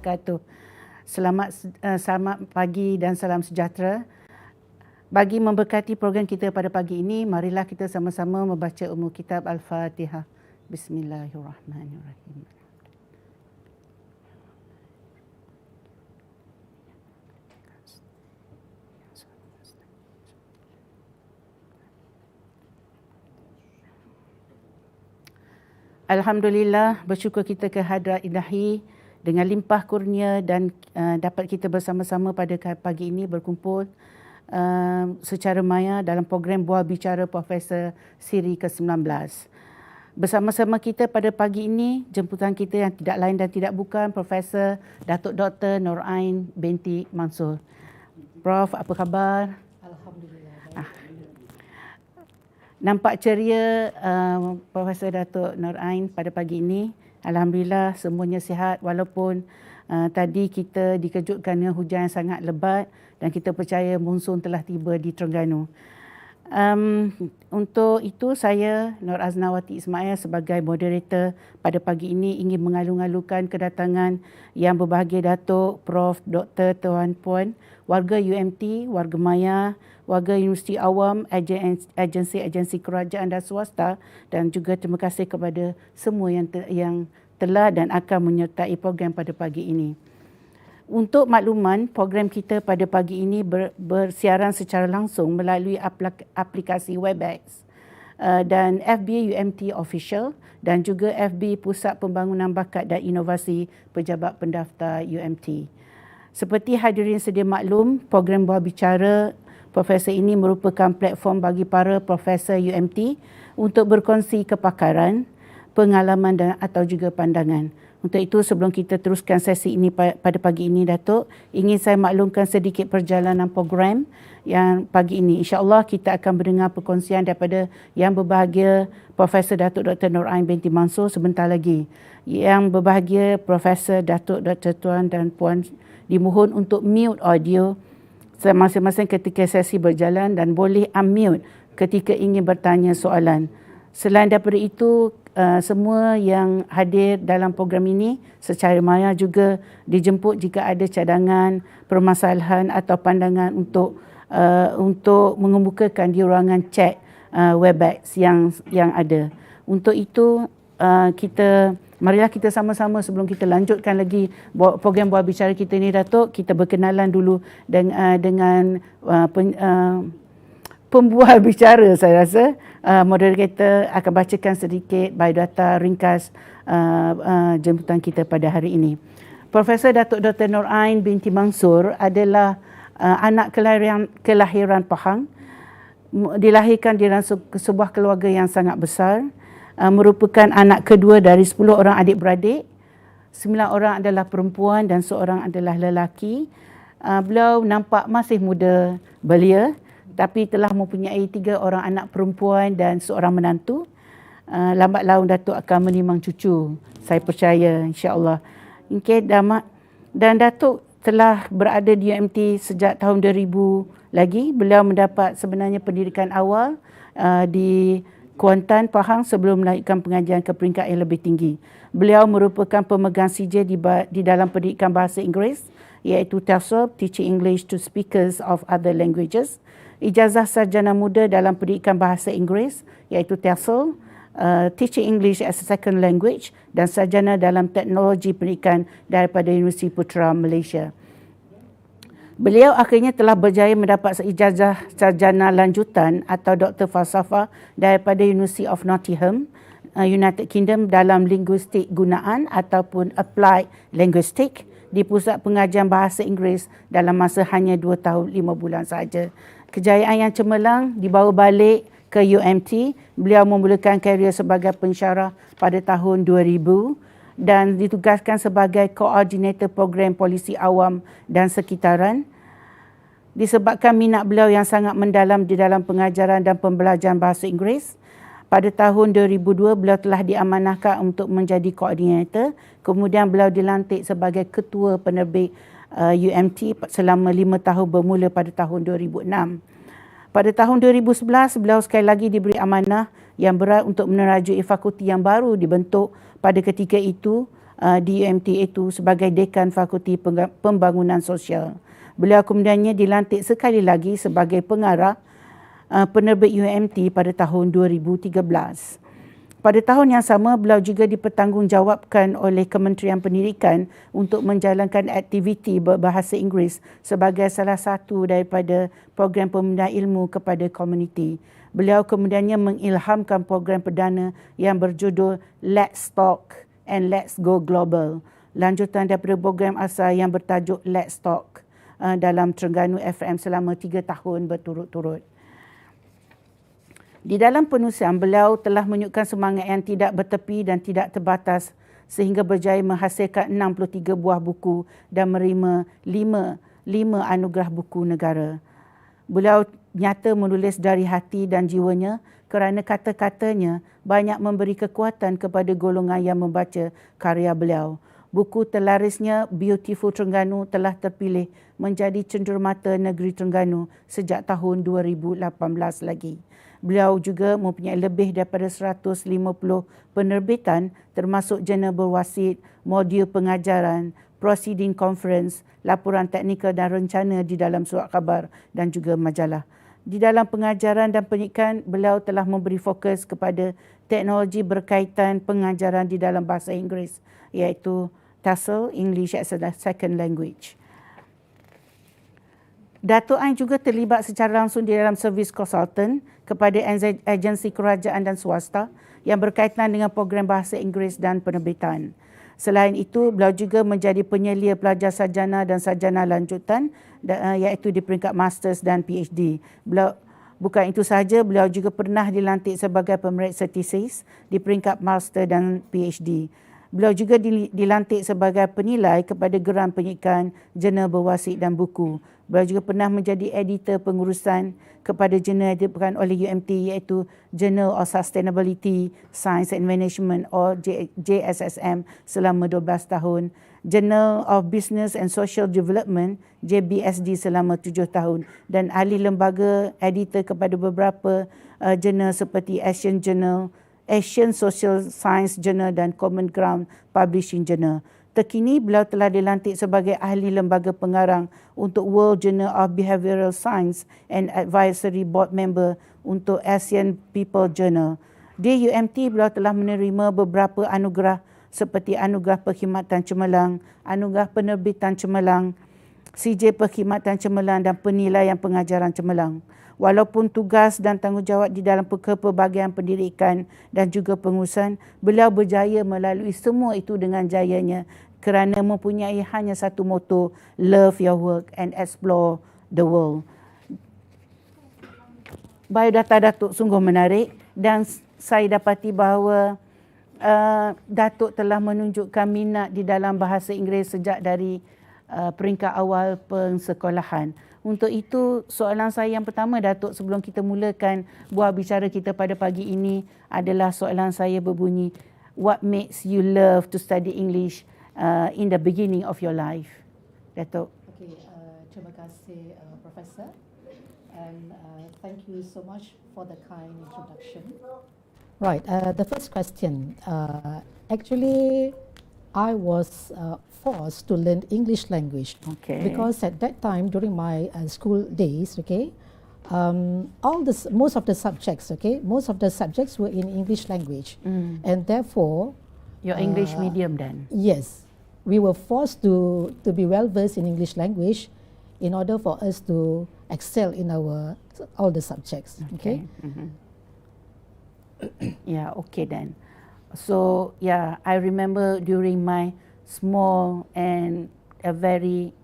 wabarakatuh. Selamat pagi dan salam sejahtera. Bagi memberkati program kita pada pagi ini, marilah kita sama-sama membaca umul kitab Al-Fatihah. Bismillahirrahmanirrahim. Alhamdulillah, bersyukur kita ke hadrat ilahi dengan limpah kurnia dan dapat kita bersama-sama pada pagi ini berkumpul secara maya dalam program Bual Bicara Profesor Siri ke-19. Bersama-sama kita pada pagi ini, jemputan kita yang tidak lain dan tidak bukan Profesor Dr. Noraien binti Mansor. Prof, apa khabar? Alhamdulillah. Nampak ceria Profesor Dr. Noraien pada pagi ini. Alhamdulillah semuanya sihat walaupun tadi kita dikejutkan dengan hujan yang sangat lebat dan kita percaya monsun telah tiba di Terengganu. Untuk itu saya Noraznawati Ismail sebagai moderator pada pagi ini ingin mengalu-alukan kedatangan yang berbahagia Dato, Prof, Dr, Tuan-puan, warga UMT, warga maya, warga Universiti Awam, agensi-agensi kerajaan dan swasta, dan juga terima kasih kepada semua yang telah dan akan menyertai program pada pagi ini. Untuk makluman, program kita pada pagi ini bersiaran secara langsung melalui aplikasi Webex dan FB UMT Official dan juga FB Pusat Pembangunan Bakat dan Inovasi Pejabat Pendaftar UMT. Seperti hadirin sedia maklum, program Bual Bicara Profesor ini merupakan platform bagi para profesor UMT untuk berkongsi kepakaran, pengalaman dan atau juga pandangan. Untuk itu, sebelum kita teruskan sesi ini pada pagi ini, Datuk, ingin saya maklumkan sedikit perjalanan program yang pagi ini. InsyaAllah kita akan mendengar perkongsian daripada yang berbahagia Profesor Dr. Noraien binti Mansor sebentar lagi. Yang berbahagia Profesor Dr. Tuan dan Puan dimohon untuk mute audio masing-masing ketika sesi berjalan dan boleh unmute ketika ingin bertanya soalan. Selain daripada itu, semua yang hadir dalam program ini secara maya juga dijemput jika ada cadangan, permasalahan atau pandangan untuk mengemukakan di ruangan chat Webex yang ada. Untuk itu, marilah kita sama-sama sebelum kita lanjutkan lagi program Bual Bicara kita ni, Datuk, kita berkenalan dulu dengan pembual bicara. Saya rasa moderator akan bacakan sedikit biodata ringkas jemputan kita pada hari ini. Profesor Dr. Noraien binti Mansor adalah anak kelahiran Pahang, dilahirkan di dalam sebuah keluarga yang sangat besar. Merupakan anak kedua dari 10 orang adik-beradik. 9 orang adalah perempuan dan seorang adalah lelaki. Beliau nampak masih muda belia, tapi telah mempunyai 3 orang anak perempuan dan seorang menantu. Lambat laun Datuk akan menimang cucu. Saya percaya, insya-Allah. Okay, dan Datuk telah berada di UMT sejak tahun 2000 lagi. Beliau mendapat sebenarnya pendidikan awal di Kuantan, Pahang sebelum melanjutkan pengajian ke peringkat yang lebih tinggi. Beliau merupakan pemegang CJ di dalam pendidikan bahasa Inggeris, iaitu TESOL, Teaching English to Speakers of Other Languages. Ijazah sarjana muda dalam pendidikan bahasa Inggeris, iaitu TESOL, Teaching English as a Second Language, dan sarjana dalam teknologi pendidikan daripada Universiti Putra Malaysia. Beliau akhirnya telah berjaya mendapat ijazah sarjana lanjutan atau Doktor Falsafah daripada University of Nottingham, United Kingdom dalam linguistik gunaan ataupun Applied Linguistic di Pusat Pengajian Bahasa Inggeris dalam masa hanya 2 tahun 5 bulan sahaja. Kejayaan yang cemerlang dibawa balik ke UMT. Beliau memulakan karier sebagai pensyarah pada tahun 2000 dan ditugaskan sebagai koordinator program polisi awam dan sekitaran. Disebabkan minat beliau yang sangat mendalam di dalam pengajaran dan pembelajaran bahasa Inggeris, pada tahun 2002 beliau telah diamanahkan untuk menjadi koordinator. Kemudian beliau dilantik sebagai Ketua Penerbit UMT selama 5 tahun bermula pada tahun 2006. Pada tahun 2011, beliau sekali lagi diberi amanah yang berat untuk menerajui fakulti yang baru dibentuk pada ketika itu, di UMT itu sebagai Dekan Fakulti Pembangunan Sosial. Beliau kemudiannya dilantik sekali lagi sebagai Pengarah Penerbit UMT pada tahun 2013. Pada tahun yang sama, beliau juga dipertanggungjawabkan oleh Kementerian Pendidikan untuk menjalankan aktiviti berbahasa Inggeris sebagai salah satu daripada program pembinaan ilmu kepada komuniti. Beliau kemudiannya mengilhamkan program perdana yang berjudul Let's Talk and Let's Go Global, lanjutan daripada program asal yang bertajuk Let's Talk dalam Terengganu FM selama 3 tahun berturut-turut. Di dalam penulisan, beliau telah menunjukkan semangat yang tidak bertepi dan tidak terbatas sehingga berjaya menghasilkan 63 buah buku dan menerima 5 anugerah buku negara. Beliau nyata menulis dari hati dan jiwanya kerana kata-katanya banyak memberi kekuatan kepada golongan yang membaca karya beliau. Buku terlarisnya Beautiful Terengganu telah terpilih menjadi cenderamata negeri Terengganu sejak tahun 2018 lagi. Beliau juga mempunyai lebih daripada 150 penerbitan termasuk jurnal berwasit, modul pengajaran, proceeding conference, laporan teknikal dan rencana di dalam surat khabar dan juga majalah. Di dalam pengajaran dan pendidikan, beliau telah memberi fokus kepada teknologi berkaitan pengajaran di dalam bahasa Inggeris, iaitu TESOL, English as a Second Language. Dato' juga terlibat secara langsung di dalam servis konsultan kepada agensi kerajaan dan swasta yang berkaitan dengan program bahasa Inggeris dan penerbitan. Selain itu, beliau juga menjadi penyelia pelajar sarjana dan sarjana lanjutan iaitu di peringkat Masters dan PhD. Bukan itu sahaja, beliau juga pernah dilantik sebagai pemeriksa tesis di peringkat Master dan PhD. Beliau juga dilantik sebagai penilai kepada geran penyidikan, jurnal berwasit dan buku. Beliau juga pernah menjadi editor pengurusan kepada jurnal yang diberikan oleh UMT iaitu Journal of Sustainability, Science and Management or JSSM selama 12 tahun. Journal of Business and Social Development, JBSD selama 7 tahun. Dan ahli lembaga editor kepada beberapa jurnal seperti Asian Journal, Asian Social Science Journal dan Common Ground Publishing Journal. Terkini, beliau telah dilantik sebagai ahli lembaga pengarang untuk World Journal of Behavioral Science and Advisory Board Member untuk Asian People Journal. Di UMT, beliau telah menerima beberapa anugerah seperti Anugerah Perkhidmatan Cemerlang, Anugerah Penerbitan Cemerlang, CJ Perkhidmatan Cemerlang dan Penilaian Pengajaran Cemerlang. Walaupun tugas dan tanggungjawab di dalam kepelbagaian pendidikan dan juga pengurusan, beliau berjaya melalui semua itu dengan jayanya kerana mempunyai hanya satu moto, love your work and explore the world. Biodata Datuk sungguh menarik dan saya dapati bahawa Datuk telah menunjukkan minat di dalam bahasa Inggeris sejak dari peringkat awal pensekolahan. Untuk itu, soalan saya yang pertama, Datuk, sebelum kita mulakan buah bicara kita pada pagi ini adalah soalan saya berbunyi, what makes you love to study English in the beginning of your life? Datuk. Okay, terima kasih Profesor, and thank you so much for the kind introduction. Right, the first question, actually I was forced to learn English language, because at that time during my school days, most of the subjects were in English language, and therefore your English medium then? Yes, we were forced to be well versed in English language in order for us to excel in all the subjects. Okay. Yeah, okay then. So yeah, I remember during my small and a very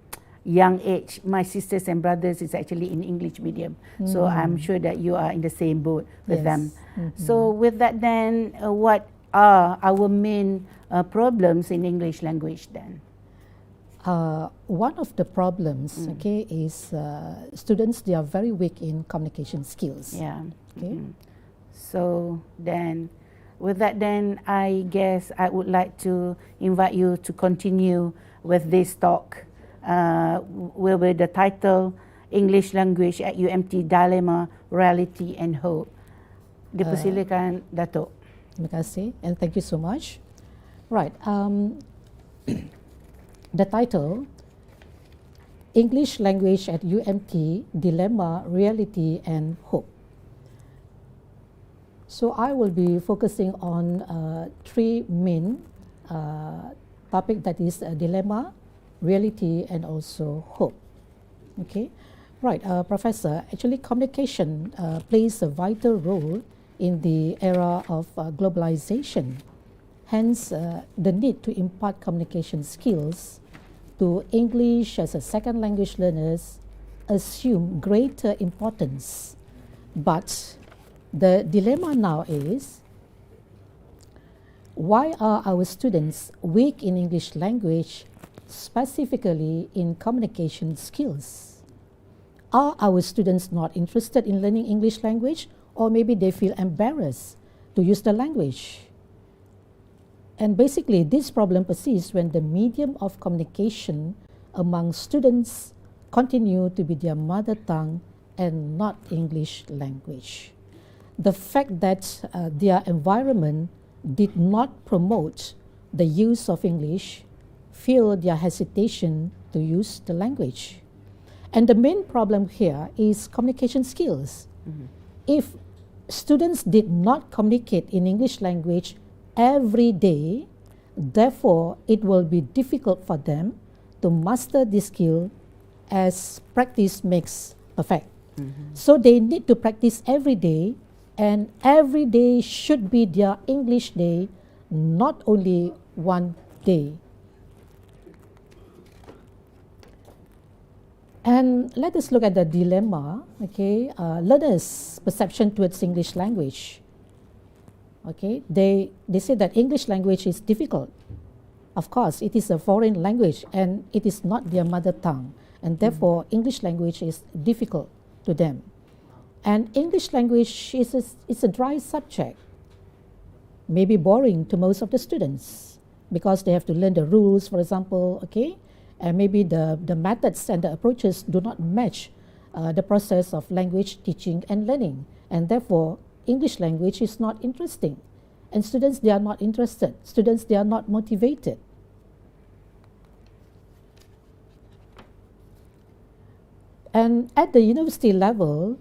young age, my sisters and brothers is actually in English medium. So I'm sure that you are in the same boat with them. So with that then, what are our main problems in English language then? One of the problems, is students, they are very weak in communication skills. Yeah. Okay. So then, with that then, I guess I would like to invite you to continue with this talk with the title English Language at UMT Dilemma, Reality and Hope. Dipersilakan Dato'. Terima kasih and thank you so much. Right, the title, English Language at UMT, Dilemma, Reality and Hope. So I will be focusing on three main topics, that is dilemma, reality and also hope. Okay, right, Professor, actually communication plays a vital role in the era of globalization. Hence, the need to impart communication skills to English as a second language learners assume greater importance. But the dilemma now is, why are our students weak in English language, specifically in communication skills? Are our students not interested in learning English language, or maybe they feel embarrassed to use the language? And basically, this problem persists when the medium of communication among students continue to be their mother tongue and not English language. The fact that their environment did not promote the use of English fuel their hesitation to use the language. And the main problem here is communication skills. Mm-hmm. If students did not communicate in English language every day, therefore it will be difficult for them to master this skill, as practice makes perfect. Mm-hmm. So they need to practice every day, and every day should be their English day, not only one day. And let us look at the dilemma, okay, learners' perception towards English language. Okay, they say that English language is difficult. Of course, it is a foreign language and it is not their mother tongue, and therefore English language is difficult to them. And English language is a dry subject, maybe boring to most of the students, because they have to learn the rules, for example, okay, and maybe the methods and the approaches do not match the process of language teaching and learning, and therefore English language is not interesting, and students, they are not interested. Students, they are not motivated. And at the university level,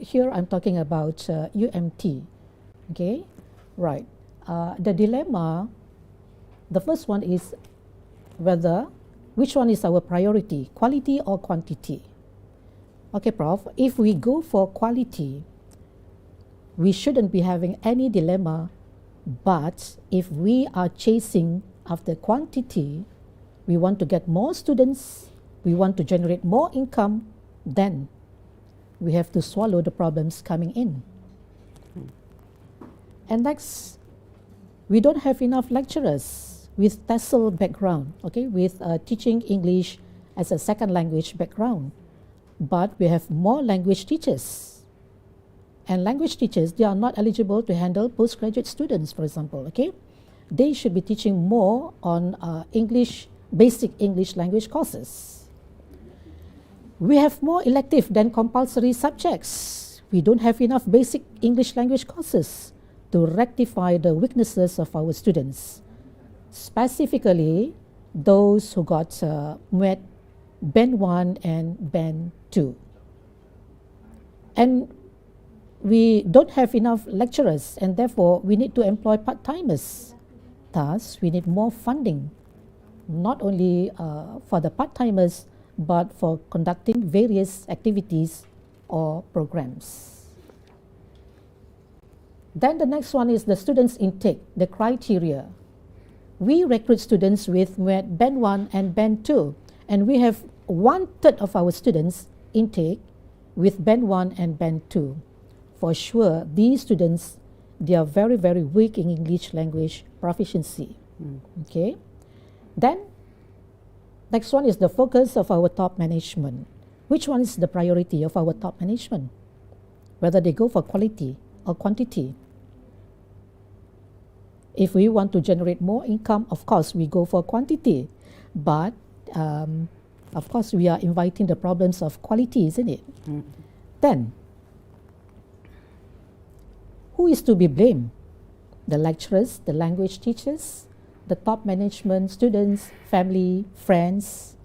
here I'm talking about UMT, okay, right. The dilemma, the first one is which one is our priority, quality or quantity? Okay, Prof, if we go for quality, we shouldn't be having any dilemma, but if we are chasing after quantity, we want to get more students, we want to generate more income, then we have to swallow the problems coming in. And next, we don't have enough lecturers with TESOL background, okay, with teaching English as a second language background, but we have more language teachers. And language teachers, they are not eligible to handle postgraduate students, for example, okay? They should be teaching more on basic English language courses. We have more elective than compulsory subjects. We don't have enough basic English language courses to rectify the weaknesses of our students, specifically those who got met Band 1 and Band 2. And we don't have enough lecturers, and therefore we need to employ part-timers. Thus, we need more funding, not only for the part-timers, but for conducting various activities or programs. Then the next one is the students' intake, the criteria. We recruit students with Band 1 and Band 2, and we have 1/3 of our students intake with Band 1 and Band 2. For sure, these students, they are very, very weak in English language proficiency. Okay. Then, next one is the focus of our top management. Which one is the priority of our top management? Whether they go for quality or quantity. If we want to generate more income, of course, we go for quantity. But, of course, we are inviting the problems of quality, isn't it? Then, who is to be blamed? The lecturers, the language teachers, the top management, students, family, friends.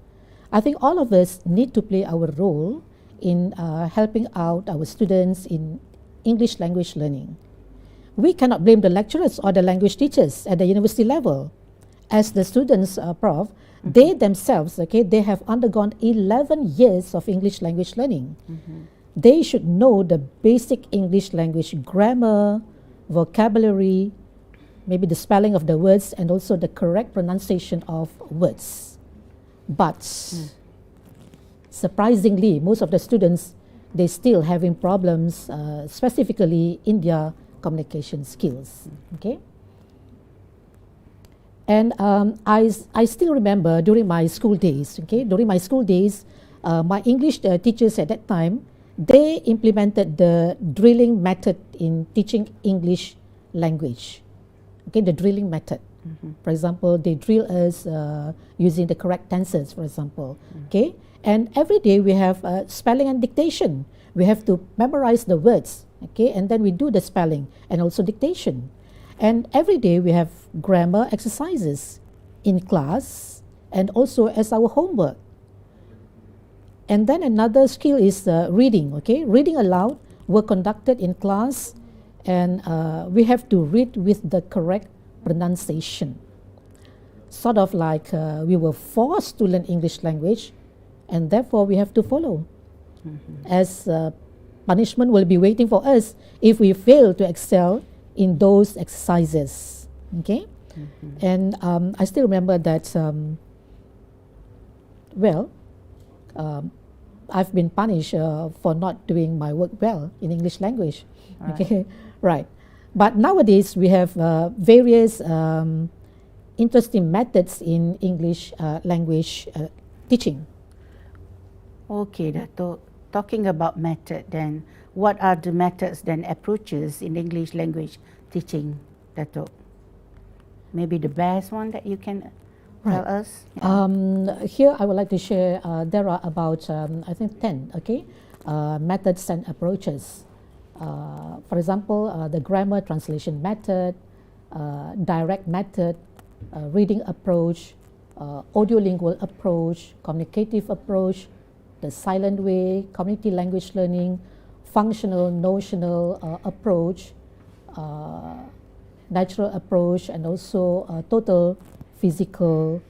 I think all of us need to play our role in helping out our students in English language learning. We cannot blame the lecturers or the language teachers at the university level. As the students, Prof, they themselves, they have undergone 11 years of English language learning. They should know the basic English language grammar, vocabulary, maybe the spelling of the words, and also the correct pronunciation of words. But surprisingly, most of the students, they still having problems, specifically in their communication skills. Okay. And I still remember during my school days, my English teachers at that time, they implemented the drilling method in teaching English language. Okay, the drilling method. For example, they drill us using the correct tenses, for example. Okay, and every day we have spelling and dictation. We have to memorize the words. Okay, and then we do the spelling and also dictation. And every day we have grammar exercises in class and also as our homework. And then another skill is reading. Okay, reading aloud were conducted in class, and we have to read with the correct pronunciation. Sort of like we were forced to learn English language, and therefore we have to follow. As punishment will be waiting for us if we fail to excel in those exercises. Okay, and I still remember that. I've been punished for not doing my work well in English language. Okay, right. But nowadays we have various interesting methods in English language teaching. Okay, Dato. Talking about method, then what are the methods then approaches in English language teaching, Dato? Maybe the best one that you can tell us. Here I would like to share. There are about I think 10. Okay, methods and approaches. For example, the grammar translation method, direct method, reading approach, audiolingual approach, communicative approach, the silent way, community language learning, functional notional approach, natural approach, and also total physical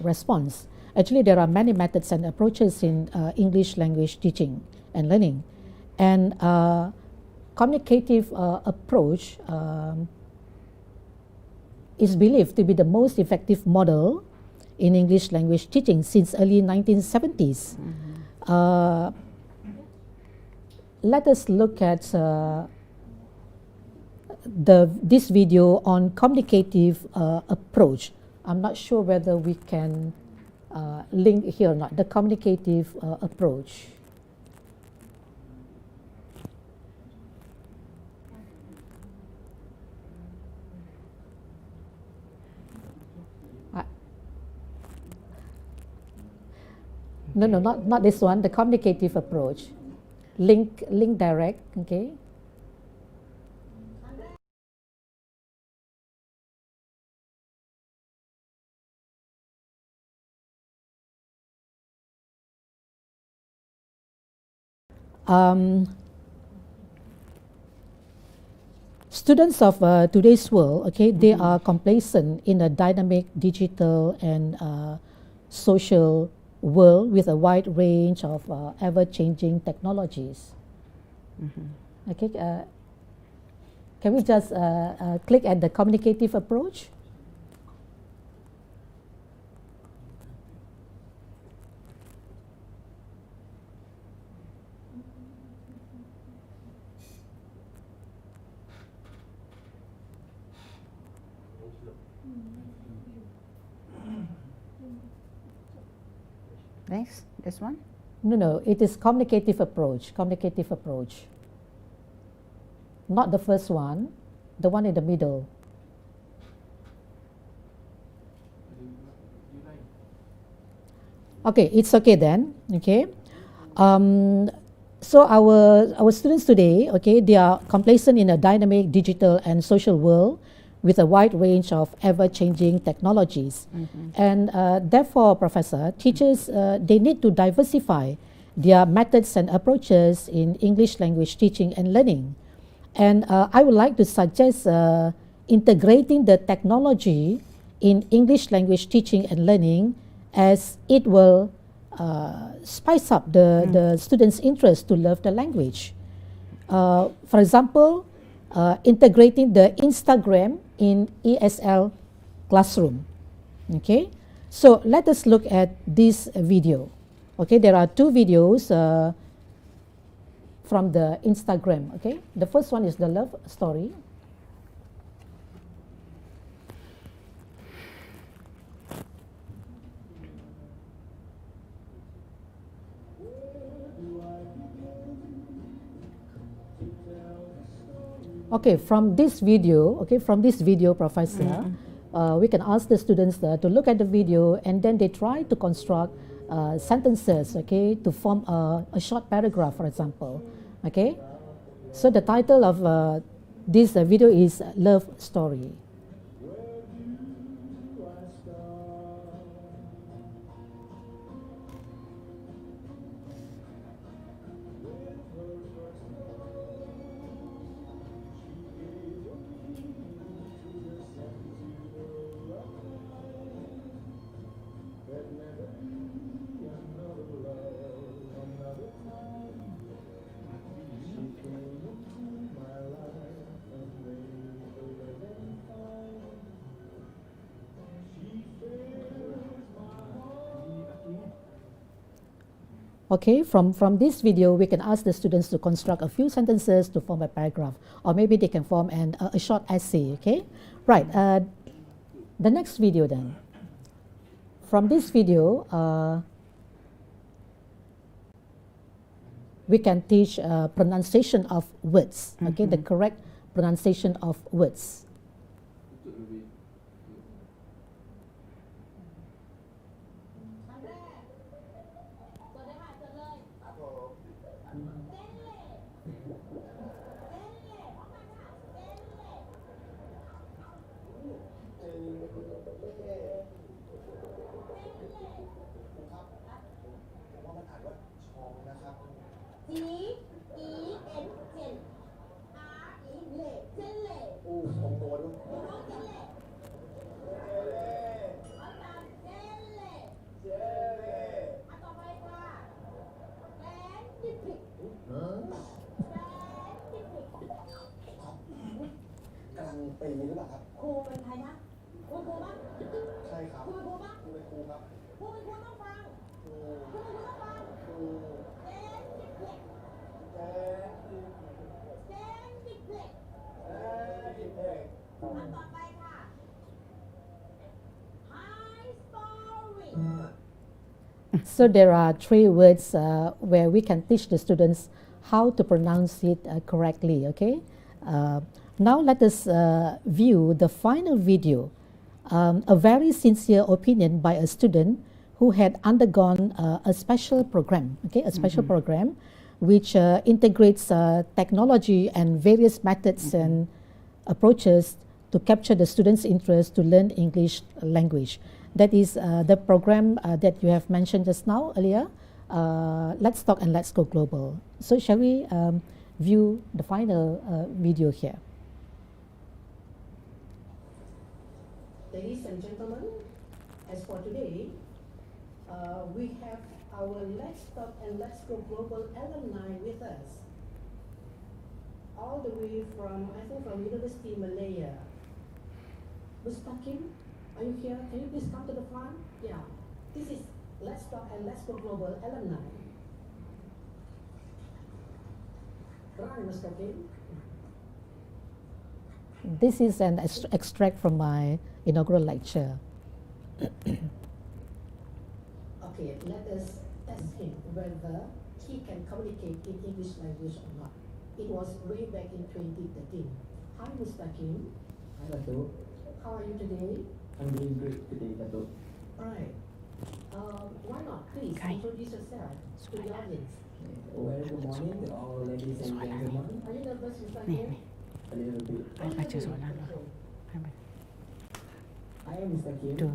response. Actually, there are many methods and approaches in English language teaching and learning. And communicative approach is believed to be the most effective model in English language teaching since early 1970s. Let us look at this video on communicative approach. I'm not sure whether we can link here or not, the communicative approach. No, not this one, the communicative approach. Link direct, okay? Students of today's world, okay, they are complacent in a dynamic digital and social world with a wide range of ever-changing technologies. Okay, can we just click at the communicative approach? Next, this one? No, it is communicative approach, Not the first one, the one in the middle. Okay, it's okay then, okay. So our students today, okay, they are complacent in a dynamic digital and social world with a wide range of ever-changing technologies. And therefore, Professor, teachers, they need to diversify their methods and approaches in English language teaching and learning. And I would like to suggest integrating the technology in English language teaching and learning, as it will spice up the students' interest to love the language. For example, integrating the Instagram in ESL classroom. Okay, so let us look at this video. Okay, there are two videos from the Instagram. Okay, the first one is the love story. Okay, from this video, Professor, we can ask the students to look at the video, and then they try to construct sentences, okay, to form a short paragraph, for example. Okay, so the title of this video is Love Story. Okay, from this video, we can ask the students to construct a few sentences to form a paragraph, or maybe they can form a short essay, okay? Right, the next video then. From this video, we can teach pronunciation of words, okay, the correct pronunciation of words. So there are three words where we can teach the students how to pronounce it correctly, okay? Now let us view the final video, a very sincere opinion by a student who had undergone a special program, okay, a special program which integrates technology and various methods and approaches to capture the students' interest to learn English language. That is the program that you have mentioned just now earlier, Let's Talk and Let's Go Global. So shall we view the final video here? Ladies and gentlemen, as for today, we have our Let's Talk and Let's Go Global alumni with us, all the way from, I think, from University Malaya. Mustakim, are you here? Can you please come to the front? Yeah, this is Let's Talk and Let's Go Global alumni. Right, Mustakim. This is an extract from my inaugural lecture. Okay, let us ask him whether he can communicate in English language or not. It was way back in 2013. Hi, Mustakim. Hi, Dato. How are you today? I'm doing great today, Dato. Alright. Why not? Please introduce yourself to the audience. Well, good morning to all ladies and gentlemen. Are you nervous, Mustakim? A little bit. Baca soalan. I am Mr. Kim, Tu.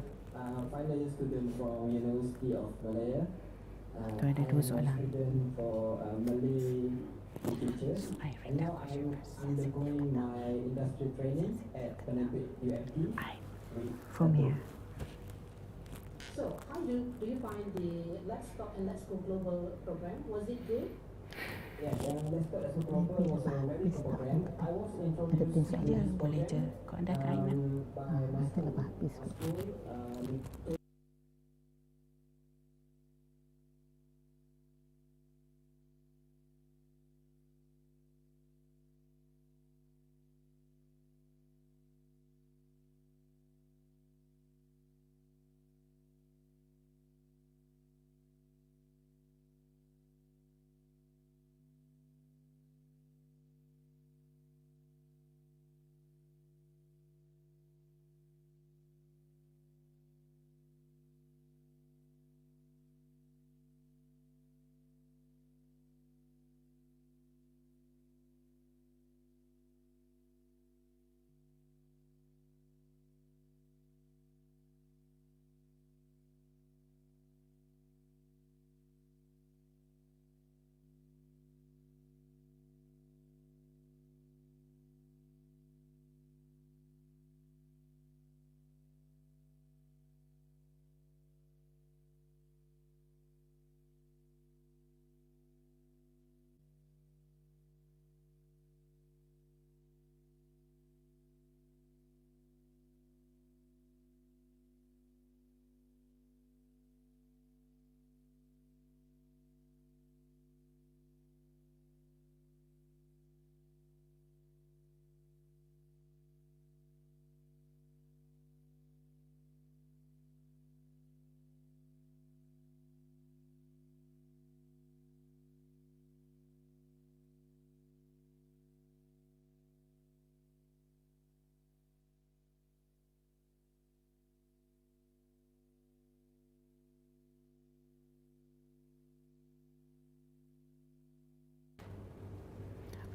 final year student from University of Malaya. Tu ada dua soalan. Student for Malay literature. And now I'm undergoing my industry training at Penerbit UMT. From here. So, how do you find the Let's Talk and Let's Go Global program? Was it good? Yes, Let's Talk Let's Go Global was a very good program. I was introduced to this Boleh je. Kau ada kain. by my school.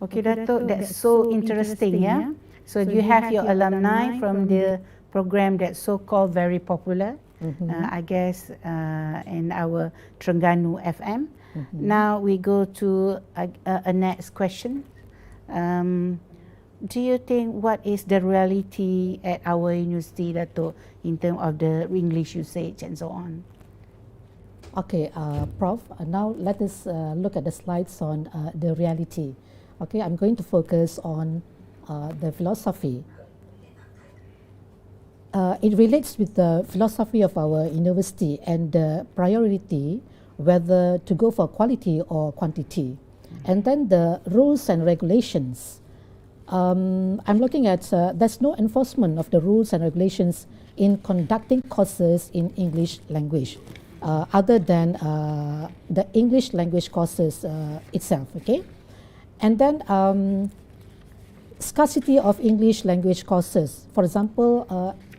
Okay, Dato, that's so interesting, yeah. So you have your alumni from the program that's so-called very popular, I guess, in our Terengganu FM. Now we go to a next question. Do you think what is the reality at our university, Dato, in terms of the English usage and so on? Okay, Prof, now let us look at the slides on the reality. Okay, I'm going to focus on the philosophy. It relates with the philosophy of our university and the priority whether to go for quality or quantity. And then the rules and regulations. I'm looking at there's no enforcement of the rules and regulations in conducting courses in English language other than the English language courses itself, okay? And then scarcity of English language courses. For example,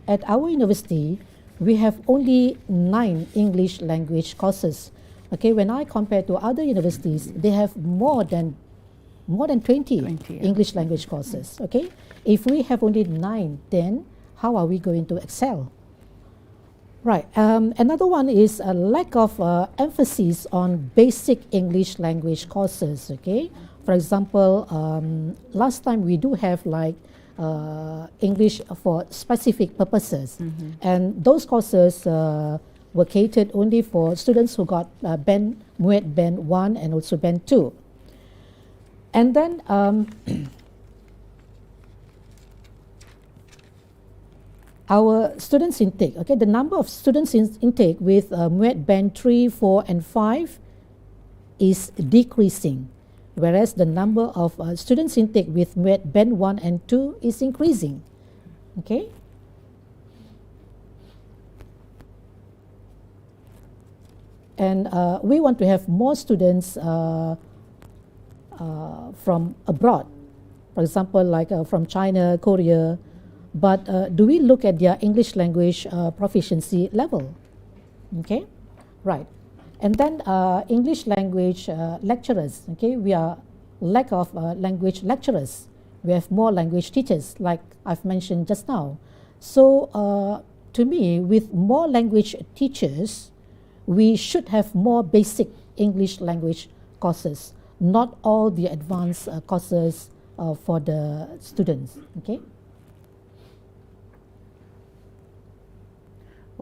at our university, we have only 9 English language courses. Okay, when I compare to other universities, they have more than 20 English language courses. Okay, if we have only 9, then how are we going to excel? Right. Another one is a lack of emphasis on basic English language courses. Okay. For example, last time we do have like English for specific purposes, and those courses were catered only for students who got MUET Band 1 and also Band 2. And then our students intake, okay, the number of students intake with MUET Band 3, 4 and 5 is decreasing, whereas the number of students intake with MUET Band 1 and 2 is increasing. Okay. And we want to have more students from abroad, for example, like from China, Korea, but do we look at their English language proficiency level? Okay, right. And then English language lecturers, okay, we are lack of language lecturers, we have more language teachers, like I've mentioned just now. So to me, with more language teachers, we should have more basic English language courses, not all the advanced courses for the students. Okay.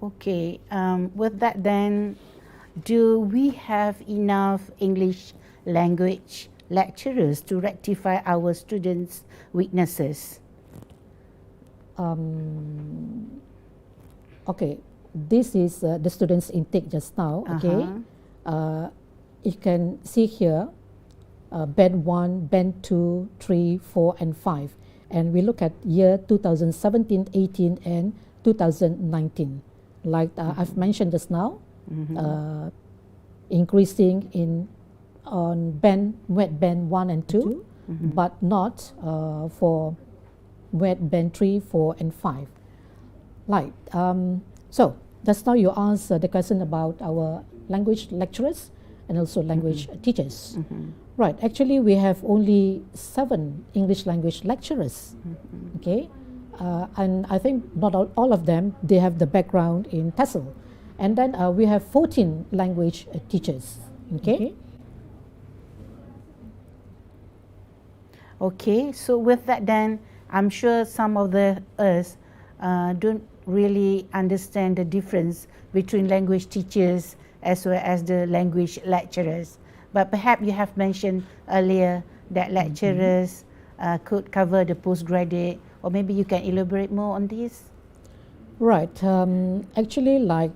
Okay. With that, then, do we have enough English language lecturers to rectify our students' weaknesses? Okay, this is the students' intake just now. Okay, you can see here band 1, band 2, 3, 4, and 5, and we look at year 2017, 18, and 2019. Like I've mentioned just now, increasing in on band 1 and 2, but not for band 3, 4, and 5. Right. So just now you asked the question about our language lecturers and also language teachers. Right. Actually, we have only 7 English language lecturers. Okay. And I think not all of them, they have the background in TESOL. And then we have 14 language teachers. Okay. Okay, so with that, then I'm sure some of us don't really understand the difference between language teachers as well as the language lecturers. But perhaps you have mentioned earlier that lecturers could cover the postgraduate, or maybe you can elaborate more on this? Right. Actually, like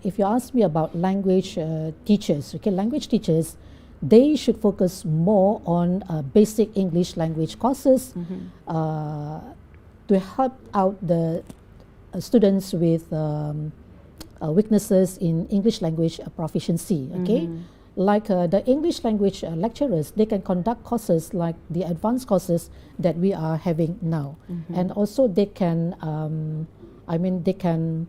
if you ask me about language teachers, okay, language teachers, they should focus more on basic English language courses to help out the students with weaknesses in English language proficiency. Okay, like the English language lecturers, they can conduct courses like the advanced courses that we are having now, and also they can, they can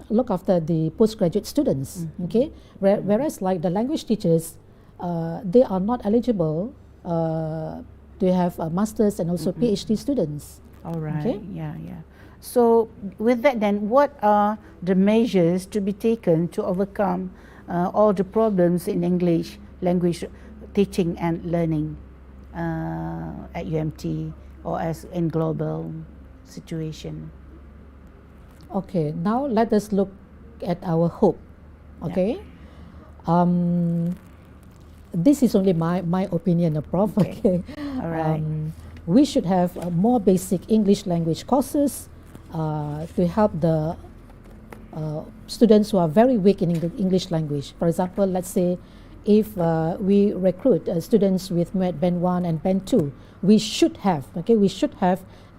look after the postgraduate students. Okay, whereas like the language teachers, they are not eligible to have masters and also PhD students. All right. Okay? Yeah. So with that, then, what are the measures to be taken to overcome all the problems in English language teaching and learning at UMT or as in global situation? Okay, now let us look at our hope. Okay, this is only my opinion, Prof. Okay. All right. We should have more basic English language courses to help the students who are very weak in the English language. For example, let's say if we recruit students with band 1 and band 2, we should have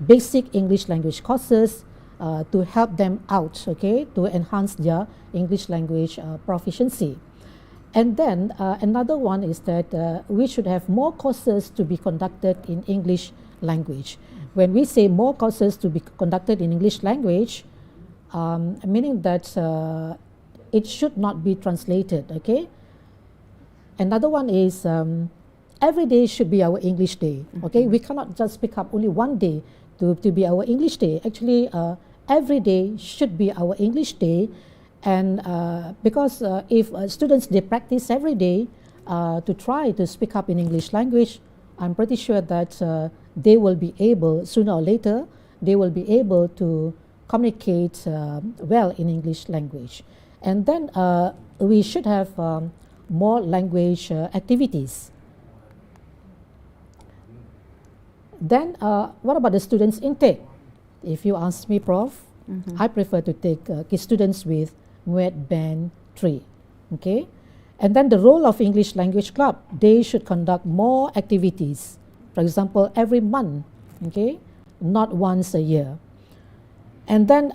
basic English language courses to help them out, okay, to enhance their English language proficiency. And then another one is that we should have more courses to be conducted in English language. When we say more courses to be conducted in English language, meaning that it should not be translated, okay? Another one is every day should be our English day, okay? We cannot just pick up only one day to be our English day. Actually, every day should be our English day, and because if students, they practice every day to try to speak up in English language, I'm pretty sure that they will be able, sooner or later, they will be able to communicate well in English language. And then we should have more language activities. Then what about the students' intake? If you ask me, Prof, I prefer to take students with band 3. Okay, and then the role of English Language Club, they should conduct more activities. For example, every month, okay, not once a year. And then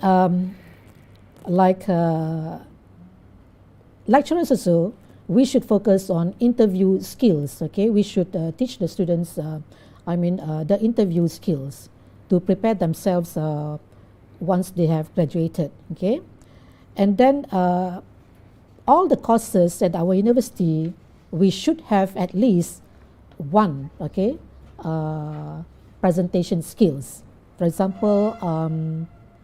lecturers also, we should focus on interview skills. Okay, we should teach the students the interview skills to prepare themselves once they have graduated. Okay, and then all the courses at our university, we should have at least one presentation skills. For example,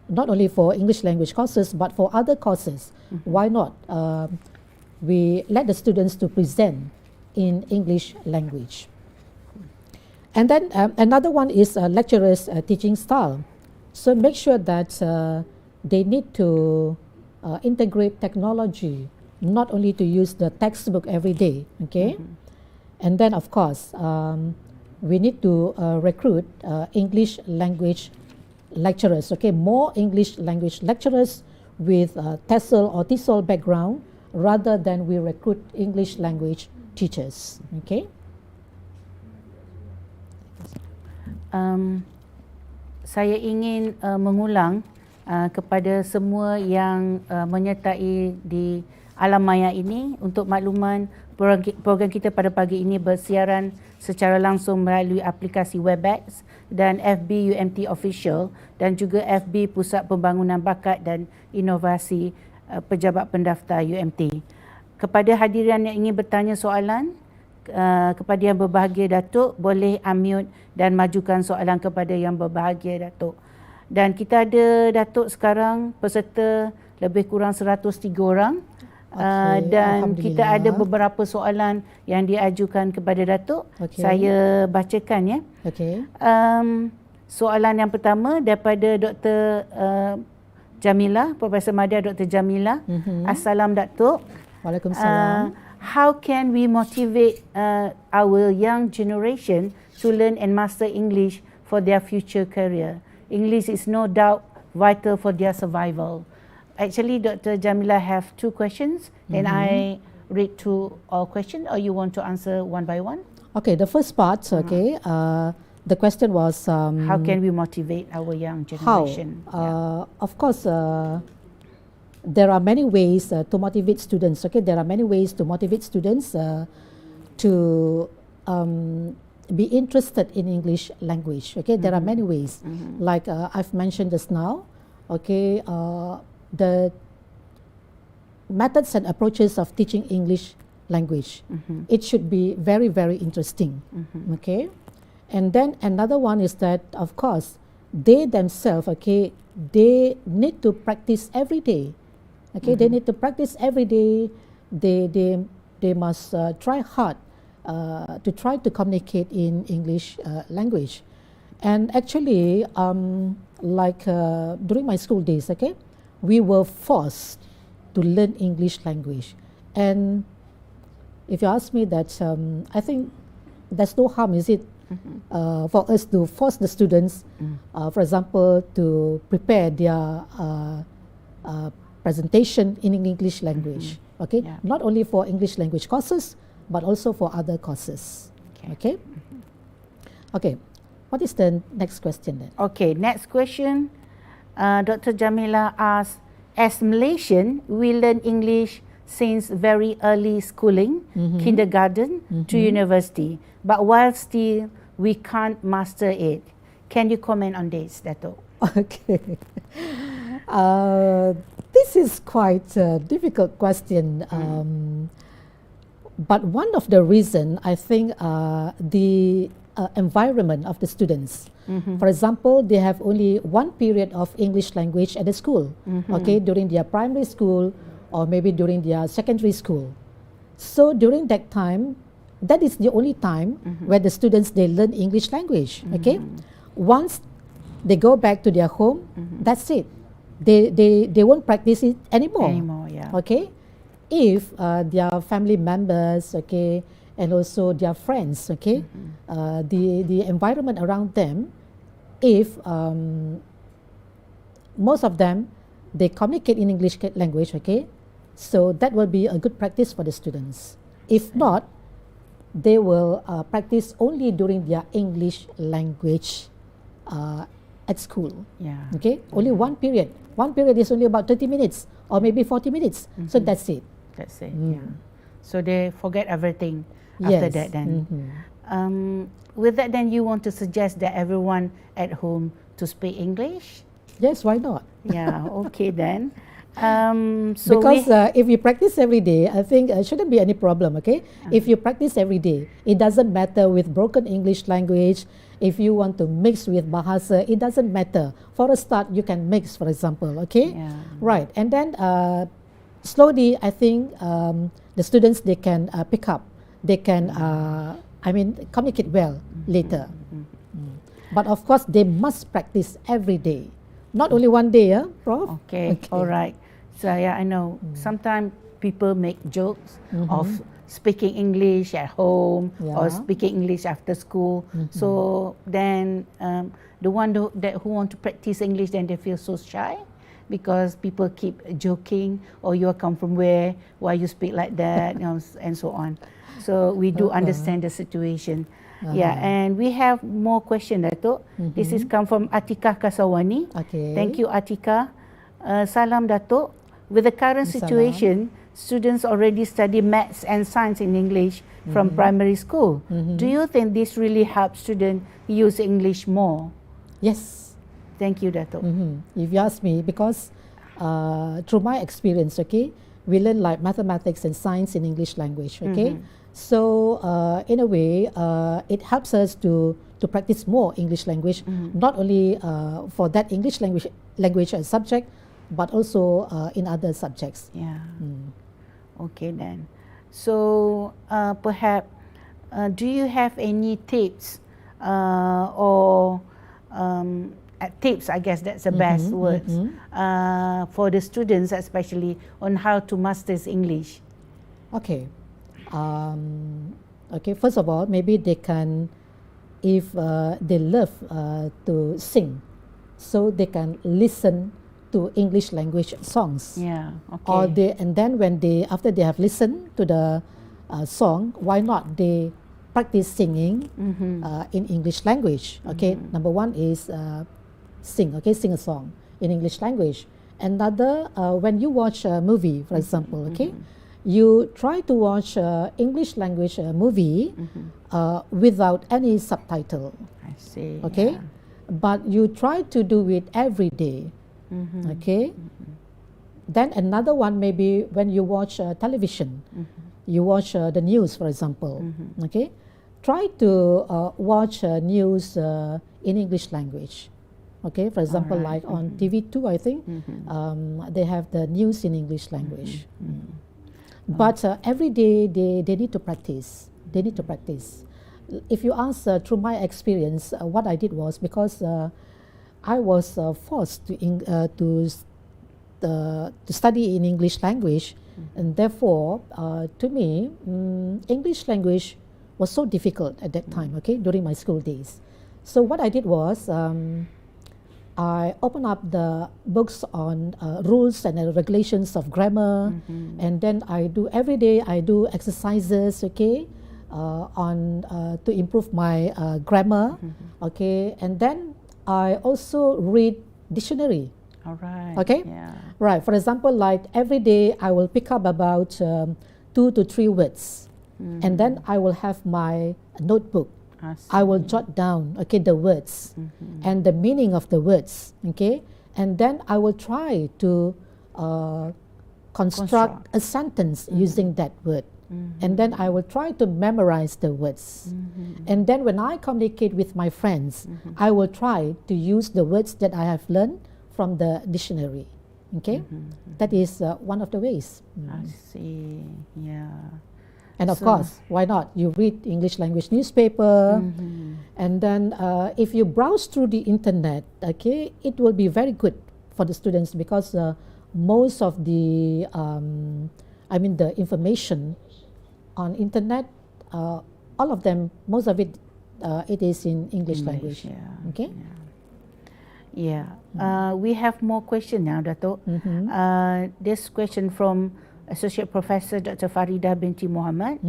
not only for English language courses, but for other courses. Why not? We let the students to present in English language. And then another one is lecturers' teaching style. So make sure that they need to integrate technology, not only to use the textbook every day, okay? And then of course, we need to recruit English language lecturers, okay? More English language lecturers with TESOL or TESOL background rather than we recruit English language teachers, okay? Saya ingin mengulang kepada semua yang menyertai di alam maya ini untuk makluman program kita pada pagi ini bersiaran secara langsung melalui aplikasi Webex dan FB UMT Official dan juga FB Pusat Pembangunan Bakat dan Inovasi Pejabat Pendaftar UMT. Kepada hadirin yang ingin bertanya soalan, kepada yang berbahagia Datuk, boleh unmute dan majukan soalan kepada yang berbahagia Datuk. Dan kita ada Datuk sekarang peserta lebih kurang 103 orang. Dan kita ada beberapa soalan yang diajukan kepada Datuk. Saya bacakan ya. Soalan yang pertama daripada Dr. Jamila, Profesor Madya Dr. Jamila. Assalam Datuk. Waalaikumsalam. How can we motivate our young generation to learn and master English for their future career? English is no doubt vital for their survival. Actually, Dr. Jamila have two questions. Can I read two all questions, or you want to answer one by one? Okay, the first part, okay, the question was... how can we motivate our young generation? Of course, there are many ways to motivate students, okay? There are many ways to motivate students to be interested in English language, okay? There are many ways. Like I've mentioned just now, okay, the methods and approaches of teaching English language. It should be very, very interesting, okay? And then another one is that, of course, they themselves, okay, they need to practice every day. Okay, they need to practice every day. They must try hard to try to communicate in English language. And actually, like during my school days, okay, we were forced to learn English language. And if you ask me that, I think there's no harm, is it, for us to force the students, for example, to prepare their presentation in English language, okay? Not only for English language courses, but also for other courses, okay? Okay, what is the next question then? Okay, next question. Dr. Jamila asks, as Malaysian, we learn English since very early schooling, kindergarten to university, but while still we can't master it. Can you comment on this, Dato? Okay. This is quite a difficult question. But one of the reasons, I think, the environment of the students. For example, they have only one period of English language at the school, okay, during their primary school or maybe during their secondary school. So during that time, that is the only time where the students, they learn English language, okay? Once they go back to their home, that's it. They won't practice it anymore. Okay? If their family members, okay, and also their friends, okay, the environment around them, if most of them, they communicate in English language, okay, so that will be a good practice for the students. If not, they will practice only during their English language at school. Okay, only one period. One period is only about 30 minutes or maybe 40 minutes. So that's it. That's it. So they forget everything after that then. With that then, you want to suggest that everyone at home to speak English? Yes, why not? Yeah, okay then. So Because if you practice every day, I think shouldn't be any problem, okay? If you practice every day, it doesn't matter with broken English language. If you want to mix with Bahasa, it doesn't matter. For a start, you can mix, for example, okay? Yeah. Right, and then slowly, I think the students, they can pick up. They can, communicate well later. But of course, they must practice every day. Not only one day, Prof? Okay, all right. So yeah, I know sometimes people make jokes of speaking English at home or speaking English after school. So then the one who want to practice English, then they feel so shy because people keep joking, or you come from why you speak like that, and so on. So we do understand the situation. Yeah, and we have more question, Dato. This is come from Atika Kasawani. Okay. Thank you, Atika. Salam, Dato. With the current situation, students already study maths and science in English from primary school. Do you think this really helps students use English more? Yes. Thank you, Dato. If you ask me, because through my experience, okay, we learn like mathematics and science in English language, okay? So in a way, it helps us to practice more English language, not only for that English language subject, but also in other subjects. Yeah. Okay then. So perhaps, do you have any tips or tips? I guess that's the best words for the students, especially on how to master English. Okay. Okay. First of all, maybe they can, if they love to sing, so they can listen to English language songs. Yeah. Okay. Or and then when after they have listened to the song, why not they practice singing in English language? Okay. Number one is sing. Okay, sing a song in English language. Another, when you watch a movie, for example, okay, you try to watch English language movie without any subtitle. I see. Okay, but you try to do it every day. Okay. Then another one, maybe when you watch television, you watch the news, for example. Okay, try to watch news in English language. Okay, for example, like on TV2, I think they have the news in English language. But every day they need to practice. They need to practice. If you ask through my experience, what I did was, because I was forced to study in English language, and therefore, to me, English language was so difficult at that time. Okay, during my school days. So what I did was, I opened up the books on rules and regulations of grammar, and then every day I do exercises, okay, to improve my grammar, okay, and then I also read dictionary. All right. Okay. Yeah. Right. For example, like every day I will pick up about 2 to 3 words, and then I will have my notebook. I will jot down, okay, the words and the meaning of the words, okay, and then I will try to construct a sentence using that word, and then I will try to memorize the words, and then when I communicate with my friends, I will try to use the words that I have learned from the dictionary, okay. That is one of the ways. I see. Yeah. And of course, why not? You read English language newspaper, and then if you browse through the internet, okay, it will be very good for the students, because most of the, the information on internet, all of them, most of it, it is in English language. Yeah. Okay. Yeah. We have more question now, Dato. This question from Associate Professor Dr. Farida binti Muhammad.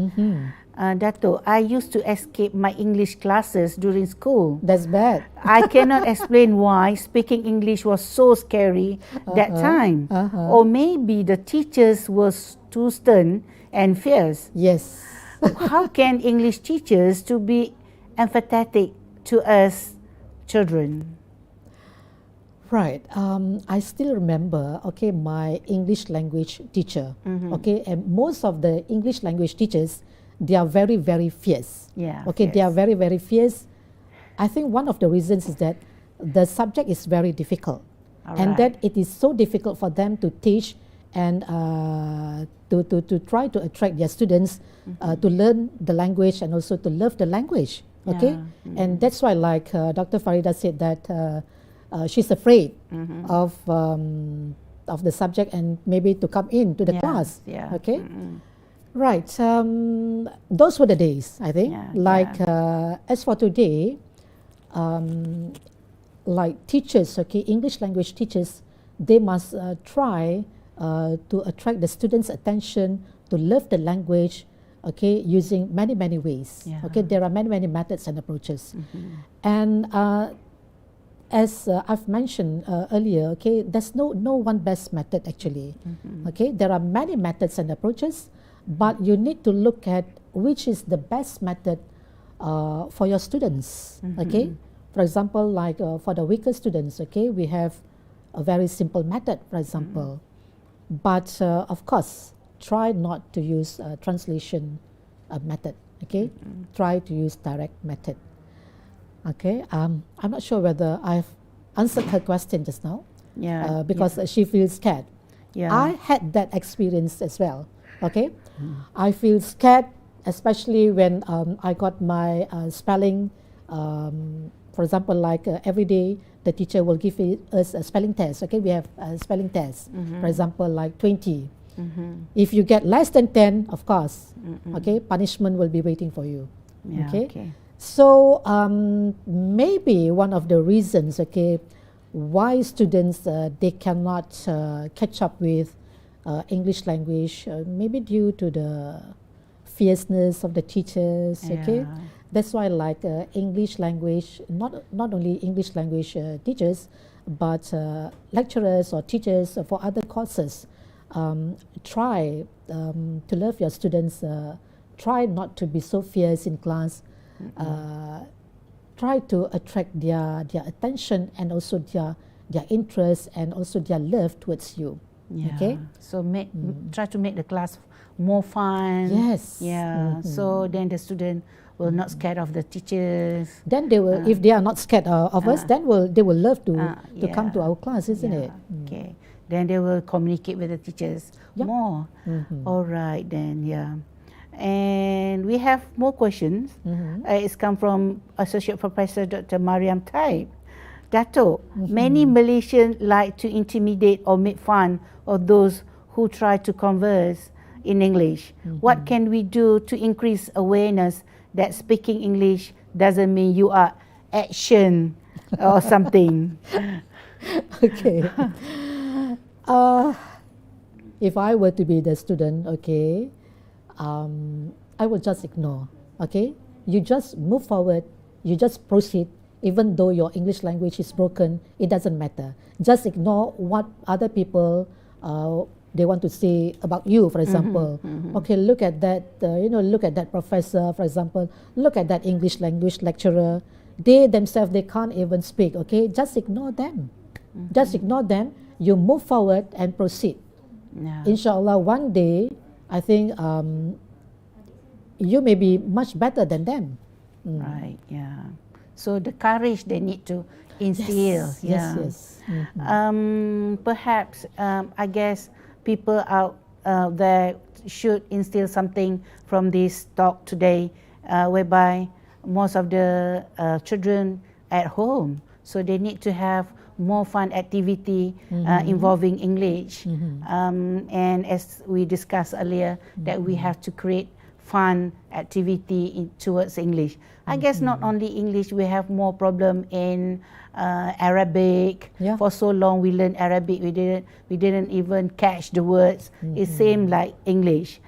Dato, I used to escape my English classes during school. That's bad. I cannot explain why speaking English was so scary that time. Or maybe the teachers were too stern and fierce. Yes. How can English teachers to be empathetic to us children? Right. I still remember, okay, my English language teacher. Okay, and most of the English language teachers, they are very, very fierce. Yeah. Okay, they are fierce. very, very fierce. I think one of the reasons is that the subject is very difficult, and Alright. that it is so difficult for them to teach and to try to attract their students to learn the language and also to love the language. Okay, Yeah. and that's why, like Dr. Farida said, that she's afraid of the subject and maybe to come into the Yeah, class. yeah. Okay, right. Those were the days, I think. Yeah, Like as for today, like teachers, okay, English language teachers, they must try to attract the students' attention to love the language, okay, using many, many ways. Yeah. Okay, there are many, many methods and approaches. And as I've mentioned earlier, okay, there's no one best method actually. Okay, there are many methods and approaches, but you need to look at which is the best method for your students. Okay, for example, like for the weaker students, okay, we have a very simple method, for example. But of course, try not to use translation method. Okay, try to use direct method. Okay, I'm not sure whether I've answered her question just now. Yeah. Because she feels scared. Yeah. I had that experience as well. Okay, I feel scared, especially when I got my spelling. For example, like every day, the teacher will give us a spelling test. Okay, we have a spelling test. For example, like 20. If you get less than 10, of course, okay, punishment will be waiting for you. Yeah, Okay. So maybe one of the reasons, okay, why students they cannot catch up with English language, maybe due to the fierceness of the teachers. Okay, Yeah. that's why like English language, not only English language teachers, but lecturers or teachers for other courses, try to love your students. Try not to be so fierce in class. Try to attract their attention and also their interest and also their love towards you. Yeah. Okay. So try to make the class more fun. Yes. Yeah. So then the student will not scared of the teachers. Then they will, if they are not scared of us, then they will love to come to yeah. our class, isn't it? Okay. Then they will communicate with the teachers Yep. more. All right then. Yeah. And we have more questions. It's come from Associate Professor Dr. Mariam Taib. Dato, many Malaysians like to intimidate or make fun of those who try to converse in English. What can we do to increase awareness that speaking English doesn't mean you are action or something? Okay. If I were to be the student, okay, I will just ignore. Okay, you just move forward, you just proceed. Even though your English language is broken, it doesn't matter. Just ignore what other people they want to say about you. For example, okay, look at that. Look at that professor. For example, look at that English language lecturer. They themselves, they can't even speak. Okay, just ignore them. Just ignore them. You move forward and proceed. Yeah. Inshallah, one day, I think you may be much better than them. Right. Yeah. So the courage they need to instill. Yes. Perhaps I guess people out there should instill something from this talk today, whereby most of the children at home, so they need to have more fun activity involving English. And as we discussed earlier, that we have to create fun activity towards English. I guess not only English, we have more problem in Arabic. Yeah. For so long we learned Arabic, we didn't even catch the words. It same like English.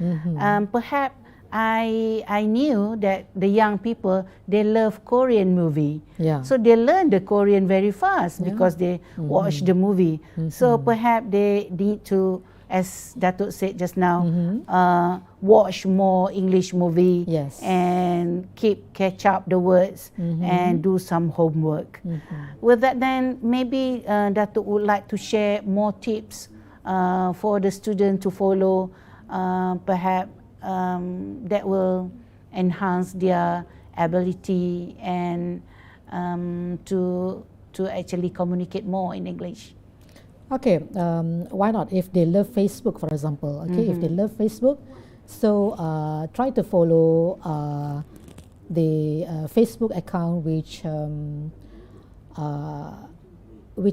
Perhaps I knew that the young people, they love Korean movie. Yeah. So they learn the Korean very fast because they watch the movie. So perhaps they need to as Dato said just now, watch more English movie, Yes. and catch up the words, and do some homework. With that, then maybe Dato would like to share more tips for the student to follow, perhaps that will enhance their ability and to actually communicate more in English. Okay, why not? If they love Facebook, for example, okay, if they love Facebook, so try to follow the Facebook account which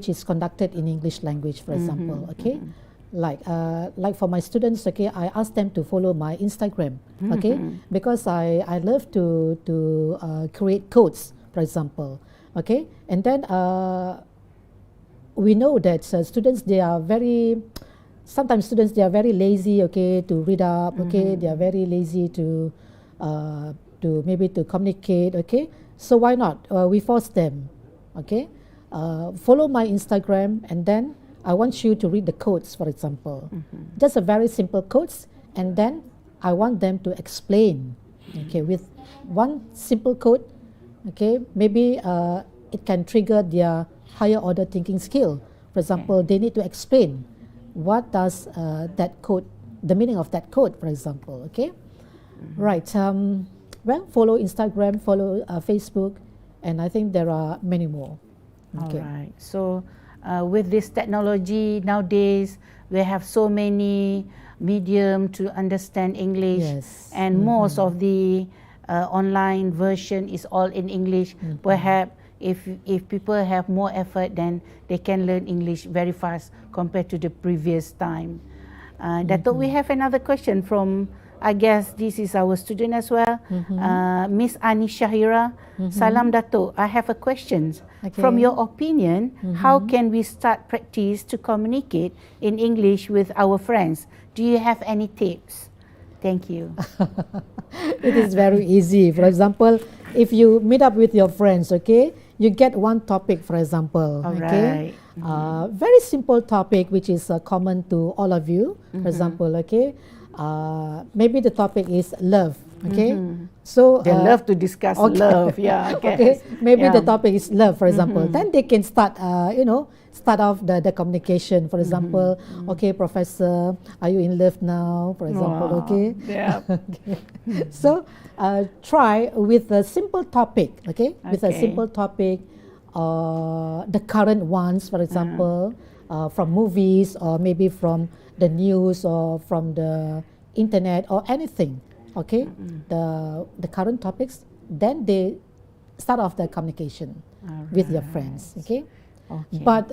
is conducted in English language, for example, okay. Like for my students, okay, I ask them to follow my Instagram, okay, because I love to create codes, for example, okay, and then we know that students, sometimes students they are very lazy, okay, to read up, okay, they are very lazy to maybe to communicate, okay, so why not we force them, okay, follow my Instagram, and then I want you to read the codes, for example, just a very simple codes, and then I want them to explain, okay, with one simple code, okay, maybe it can trigger their higher order thinking skill. For example, they need to explain what does that code, the meaning of that code, for example, okay? Right, well, follow Instagram, follow Facebook, and I think there are many more. Okay. All right, so with this technology nowadays, we have so many medium to understand English, Yes. and most of the online version is all in English. Perhaps if people have more effort, then they can learn English very fast compared to the previous time. Dato, we have another question from, I guess this is our student as well, Miss Anisha Hira. Salam Dato, I have a question. Okay. From your opinion, how can we start practice to communicate in English with our friends? Do you have any tips? Thank you. It is very easy. For example, if you meet up with your friends, okay, you get one topic, for example, All okay, right. very simple topic which is common to all of you. For example, okay, maybe the topic is love, okay. So They love to discuss love, yeah, I guess. Okay, maybe Yeah. the topic is love, for example. Then they can start, start off the communication. For example, okay, Professor, are you in love now? For example, Wow. okay. Yeah. Okay. So try with a simple topic, okay? With a Okay. simple topic, the current ones, for example, from movies or maybe from the news or from the internet or anything, okay? The current topics, then they start off the communication with your friends, okay? Okay. But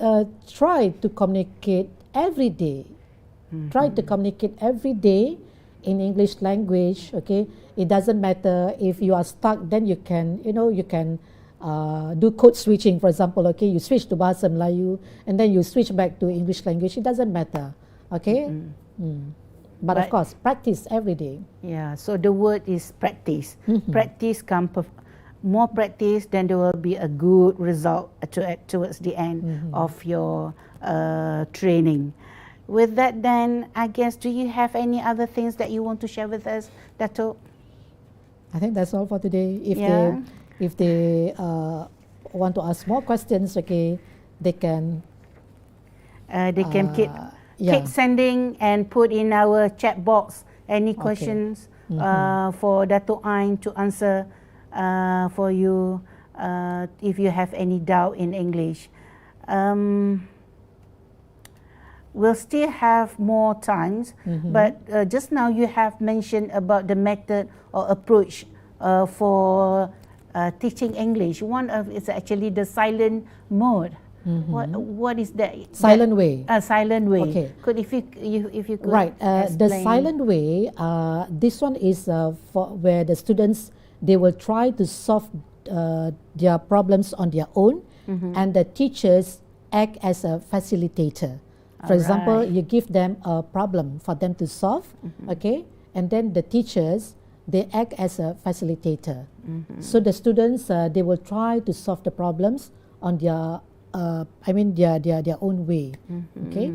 try to communicate every day. Try to communicate every day in English language, okay? It doesn't matter if you are stuck, then you can, do code switching, for example, okay? You switch to Bahasa Melayu and then you switch back to English language. It doesn't matter, okay? But of course, practice every day. Yeah, so the word is practice. Practice more practice, then there will be a good result towards the end of your training. With that, then, I guess, do you have any other things that you want to share with us, Dato? I think that's all for today. Yeah. If they want to ask more questions, okay, they can keep sending and put in our chat box any questions for Dato Ain to answer for you if you have any doubt in English. We'll still have more times, but just now you have mentioned about the method or approach for teaching English. One of is actually the silent mode. What is that? Silent way. Silent way. Okay. If you could Right. The explain. silent way. This one is for where the students, they will try to solve their problems on their own, and the teachers act as a facilitator. For example, you give them a problem for them to solve, okay, and then the teachers, they act as a facilitator. So the students, they will try to solve the problems on their, their own way. Okay.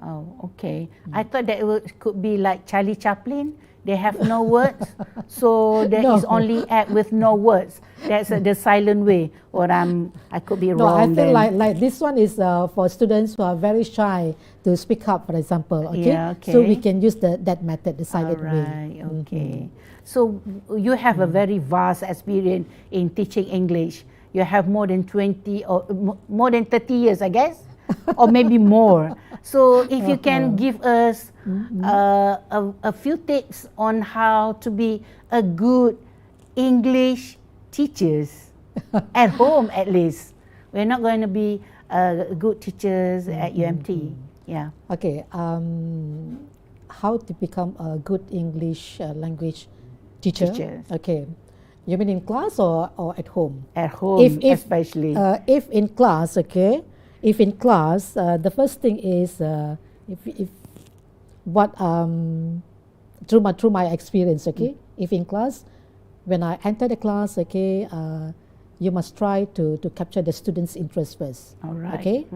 Oh, okay. I thought that could be like Charlie Chaplin. They have no words, so there is only act with no words. That's the silent way. Or I could be No, I wrong. feel then. like this one is for students who are very shy to speak up, for example. Okay, Yeah, okay. so we can use that method, the silent way. Alright, okay. So you have a very vast experience in teaching English. You have more than 20 or more than 30 years, I guess, or maybe more. So if you can give us a few tips on how to be a good English teachers at home, at least. We're not going to be good teachers at UMT. Yeah. Okay, how to become a good English language teacher? Teachers. Okay, you mean in class or at home? At home, especially. If in class, okay. If in class, the first thing is if what through my experience, okay. If in class, when I enter the class, okay, you must try to capture the students' interest first. All right. Okay.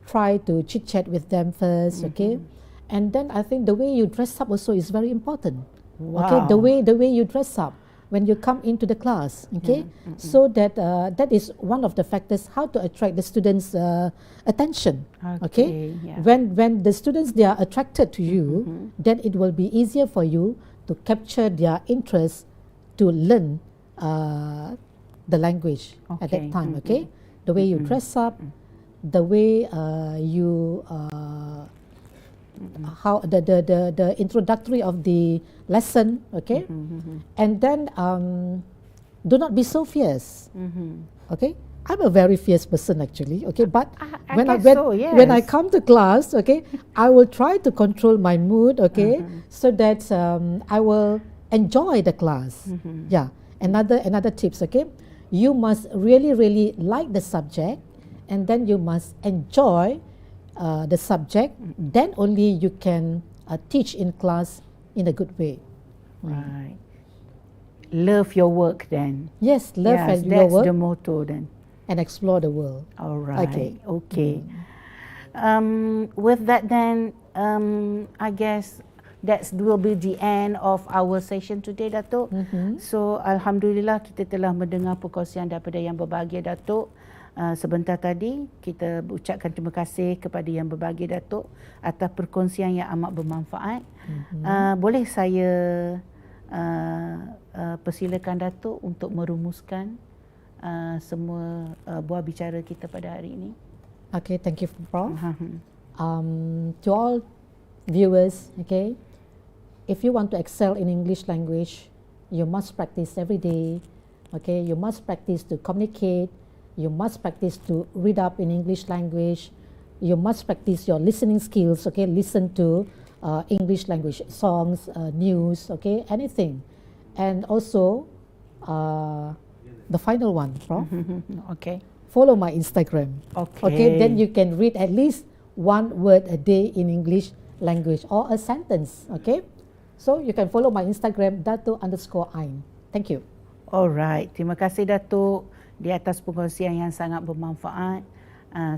Try to chit chat with them first, okay, and then I think the way you dress up also is very important. Wow. Okay, the way you dress up when you come into the class, okay, so that that is one of the factors how to attract the students' attention. Okay, yeah. when the students they are attracted to you, then it will be easier for you to capture their interest to learn the language at that time. Okay, the way you dress up, the way you how the introductory of the lesson, okay, and then do not be so fierce. Okay, I'm a very fierce person actually. Okay, but when I come to class, okay, I will try to control my mood. Okay, so that I will enjoy the class. Yeah, another tips. Okay, you must really like the subject. And then you must enjoy the subject. Then only you can teach in class in a good way. Right. Love your work then. Yes, love your work. That's the motto then. And explore the world. All right. Okay. With that then, I guess that will be the end of our session today, Dato. So Alhamdulillah kita telah mendengar perkongsian daripada yang berbahagia, Dato. Sebentar tadi kita ucapkan terima kasih kepada yang berbahagia, Datuk, atas perkongsian yang amat bermanfaat. Boleh saya persilakan Datuk untuk merumuskan semua buah bicara kita pada hari ini. Okay, thank you, Prof. To all viewers, okay, if you want to excel in English language, you must practice every day. Okay, you must practice to communicate. You must practice to read up in English language. You must practice your listening skills, okay? Listen to English language songs, news, okay? Anything. And also, the final one, Prof. Okay. Follow my Instagram. Okay, then you can read at least one word a day in English language or a sentence, okay? So, you can follow my Instagram, Dato_Ain. Thank you. Alright, terima kasih Datuk di atas perkongsian yang sangat bermanfaat.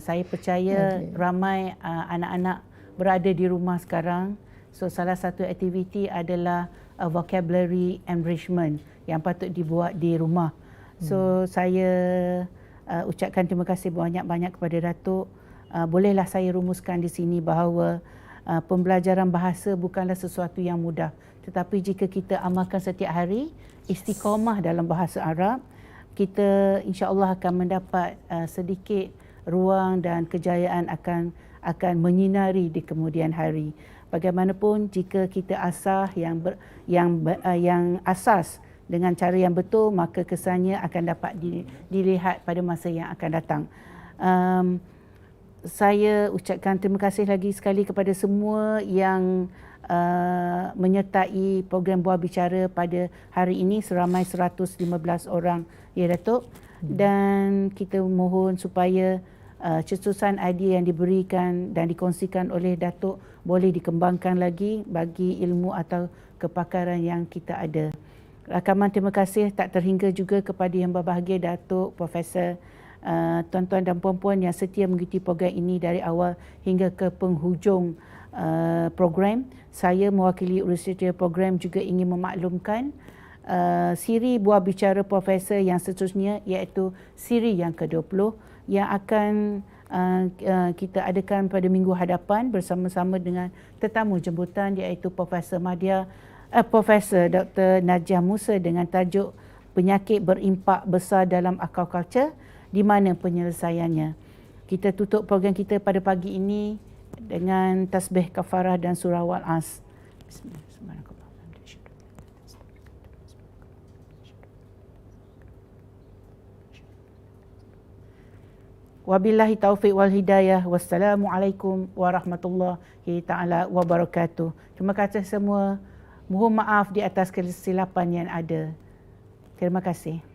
Saya percaya ramai anak-anak berada di rumah sekarang. So salah satu aktiviti adalah vocabulary enrichment yang patut dibuat di rumah. So saya ucapkan terima kasih banyak-banyak kepada Datuk. Bolehlah saya rumuskan di sini bahawa pembelajaran bahasa bukanlah sesuatu yang mudah. Tetapi jika kita amalkan setiap hari, istiqamah dalam bahasa Arab, kita insya-Allah akan mendapat sedikit ruang dan kejayaan akan menyinari di kemudian hari. Bagaimanapun jika kita asah yang asas dengan cara yang betul, maka kesannya akan dapat dilihat pada masa yang akan datang. Saya ucapkan terima kasih lagi sekali kepada semua yang menyertai program Bual Bicara pada hari ini, seramai 115 orang, ya Datuk. Dan kita mohon supaya cetusan idea yang diberikan dan dikongsikan oleh Datuk boleh dikembangkan lagi bagi ilmu atau kepakaran yang kita ada. Rakaman terima kasih tak terhingga juga kepada yang berbahagia Datuk Profesor tuan-tuan dan puan-puan yang setia mengikuti program ini dari awal hingga ke penghujung program. Saya mewakili urusan program juga ingin memaklumkan siri Bual Bicara Profesor yang seterusnya, iaitu siri yang ke-20 yang akan kita adakan pada minggu hadapan bersama-sama dengan tetamu jemputan, iaitu Profesor Dr. Najah Musa dengan tajuk penyakit berimpak besar dalam aquaculture, di mana penyelesaiannya. Kita tutup program kita pada pagi ini dengan tasbih kafarah dan surah Wal-As. Bismillahirrahmanirrahim. Wabillahi taufiq wal hidayah. Wassalamualaikum warahmatullahi taala wabarakatuh. Terima kasih semua. Mohon maaf di atas kesilapan yang ada. Terima kasih.